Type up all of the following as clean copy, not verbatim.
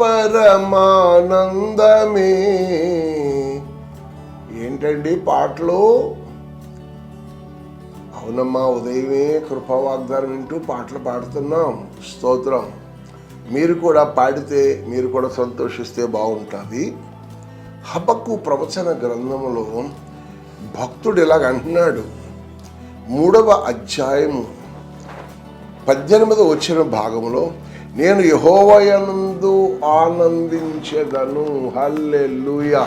పరమానందమే. ఏంటండి పాటలు? అవునమ్మా, ఉదయమే కృపా వాగ్దానం వింటూ పాటలు పాడుతున్నాం. స్తోత్రం. మీరు కూడా పాడితే, మీరు కూడా సంతోషిస్తే బాగుంటుంది. హబక్కు ప్రవచన గ్రంథంలో భక్తుడు ఇలాగ అంటున్నాడు. 3వ అధ్యాయము 18వ వచన భాగంలో, నేను యెహోవాయందు ఆనందించెదను. హల్లెలూయా.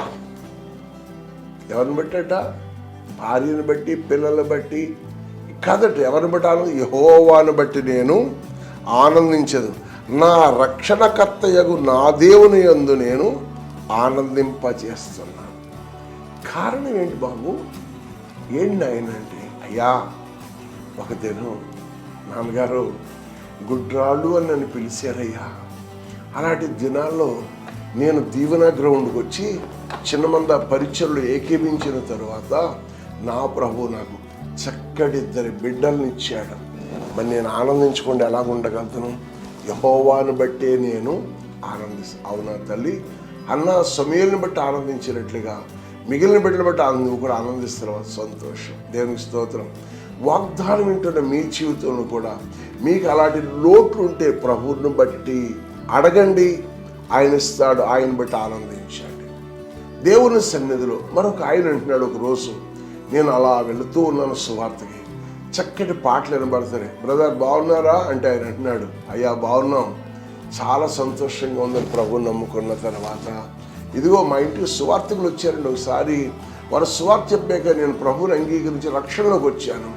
ఎవరిని బట్టట? భార్యను బట్టి, పిల్లలను బట్టి కాదట. ఎవరిని బట్టి? యెహోవాను బట్టి నేను ఆనందించదు. నా రక్షణకర్తయగు నా దేవుని యందు నేను ఆనందింపచేస్తున్నాను. కారణం ఏంటి బాబు? ఏంటి ఆయన అంటే, అయ్యా ఒక దినం నాన్నగారు గుడ్రాళ్ళు అని నన్ను పిలిచారయ్యా. అలాంటి దినాల్లో నేను దీవెన గ్రౌండ్కి వచ్చి చిన్నమంద పరిచయలు ఏకీభించిన తరువాత నా ప్రభు నాకు చక్కటి 2 బిడ్డల్ని ఇచ్చాడు. మరి నేను ఆనందించకుండా ఎలాగ ఉండగలుగుతాను? యెహోవాను బట్టే నేను ఆనందిస్తాను. అవునా తల్లి? అన్న సమయాన్ని బట్టి ఆనందించినట్లుగా మిగిలిన బిడ్డలు బట్టి నువ్వు కూడా ఆనందిస్తున్నావు. సంతోషం. దేవునికి స్తోత్రం. వాగ్దానం వింటున్న మీ జీవితంలో కూడా మీకు అలాంటి లోట్లు ఉంటే ప్రభువుని బట్టి అడగండి, ఆయన ఇస్తాడు. ఆయన బట్టి ఆనందించండి. దేవుని సన్నిధిలో మరొక ఆయన అంటున్నాడు, ఒక రోజు నేను అలా వెళుతూ ఉన్నాను సువార్తకి, చక్కటి పాటలు వినబడతాయి. బ్రదర్ బాగున్నారా అంటే ఆయన అంటున్నాడు, అయ్యా బాగున్నాం, చాలా సంతోషంగా ఉందని ప్రభువుని నమ్ముకున్న తర్వాత ఇదిగో మా ఇంటికి సువార్తకులు వచ్చారండి. ఒకసారి వారు సువార్త చెప్పాక నేను ప్రభువుని అంగీకరించి రక్షణలోకి వచ్చాను.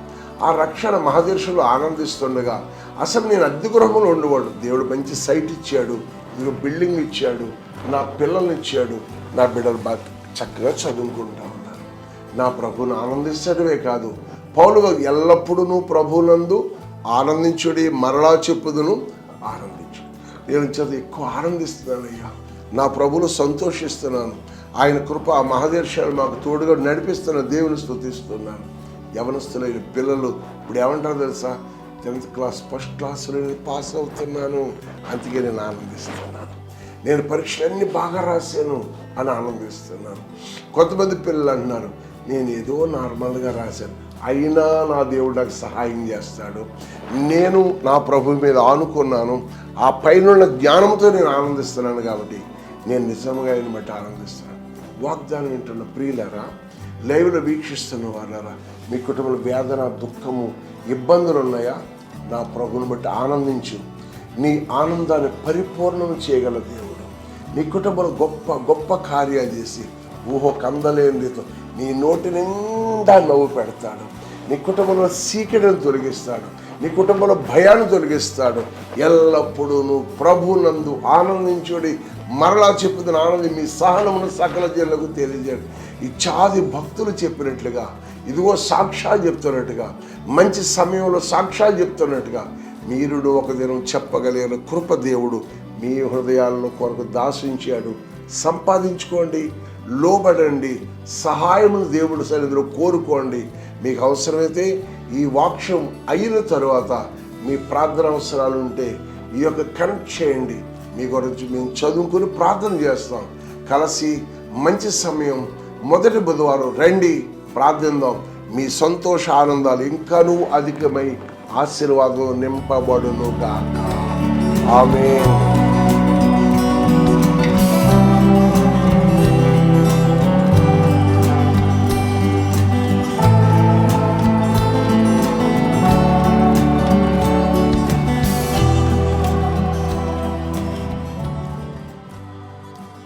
ఆ రక్షణ మహాదేశంలో ఆనందిస్తుండగా అసలు నేను అద్దె గృహంలో ఉండేవాడు. దేవుడు మంచి సైట్ ఇచ్చాడు, ఇదిగో బిల్డింగ్ ఇచ్చాడు, నా పిల్లల్ని ఇచ్చాడు, నా బిడ్డలు బాగా చక్కగా చదువుకుంటా ఉన్నారు. నా ప్రభువును ఆనందించడమే కాదు, పౌలు ఎల్లప్పుడూ ప్రభువునందు ఆనందించుడి, మరలా చెప్పుదును ఆనందించు. నేను చదువు ఎక్కువ ఆనందిస్తున్నానయ్యా, నా ప్రభువును సంతోషిస్తున్నాను. ఆయన కృప మహాదేశాలు మాకు తోడుగా నడిపిస్తున్న దేవుని స్తుతిస్తున్నాను. యవనస్తులైన పిల్లలు ఇప్పుడు ఏమంటారు తెలుసా? 10th క్లాస్ ఫస్ట్ క్లాసులో పాస్ అవుతున్నాను, అందుకే నేను ఆనందిస్తున్నాను. నేను పరీక్షలన్నీ బాగా రాశాను అని ఆనందిస్తున్నాను. కొంతమంది పిల్లలు అంటున్నారు, నేను ఏదో నార్మల్గా రాశాను, అయినా నా దేవుడు నాకు సహాయం చేస్తాడు. నేను నా ప్రభు మీద ఆనుకున్నాను, ఆ పైన జ్ఞానంతో నేను ఆనందిస్తున్నాను కాబట్టి నేను నిజంగా ఆయన బట్టి ఆనందిస్తున్నాను. వాగ్దానం వింటున్న ప్రియులారా, లైవ్లో వీక్షిస్తున్న వాళ్ళారా, మీ కుటుంబంలో వేదన, దుఃఖము, ఇబ్బందులు ఉన్నాయా? నా ప్రభువుని బట్టి ఆనందించు. నీ ఆనందాన్ని పరిపూర్ణం చేయగల దేవుడు నీ కుటుంబంలో గొప్ప గొప్ప కార్యాలు చేసి కందలేని రీతిలో నీ నోటి నిండా నవ్వు పెడతాడు. నీ కుటుంబంలో సీకటిని తొలగిస్తాడు, నీ కుటుంబంలో భయాన్ని తొలగిస్తాడు. ఎల్లప్పుడూ నువ్వు ప్రభువునందు ఆనందించుడి, మరలా చెప్పుతున్న ఆనంది మీ సహనమును సకల జనులకు తెలియజేయండి. ఈ చాది భక్తులు చెప్పినట్లుగా, ఇదిగో సాక్ష్యాలు చెప్తున్నట్టుగా, మంచి సమయంలో సాక్ష్యాలు చెప్తున్నట్టుగా మీరు ఒక దినం చెప్పగలిగిన కృప దేవుడు మీ హృదయాల్లో కొరకు దాసించాడు. సంపాదించుకోండి, లోబడండి, సహాయమును దేవుడు సన్నిధిలో కోరుకోండి. మీకు అవసరమైతే ఈ వాక్యం అయిన తరువాత మీ ప్రార్థన అవసరాలు ఉంటే ఈ యొక్క కనెక్ట్ చేయండి. మీ గురించి మేము చదువుకుని ప్రార్థన చేస్తాం. కలిసి మంచి సమయం మొదటి బుధవారం రండి, ప్రార్థిద్దాం. మీ సంతోష ఆనందాలు ఇంకానూ అధికమై ఆశీర్వాదం నింపబడును గాక. ఆమేన్.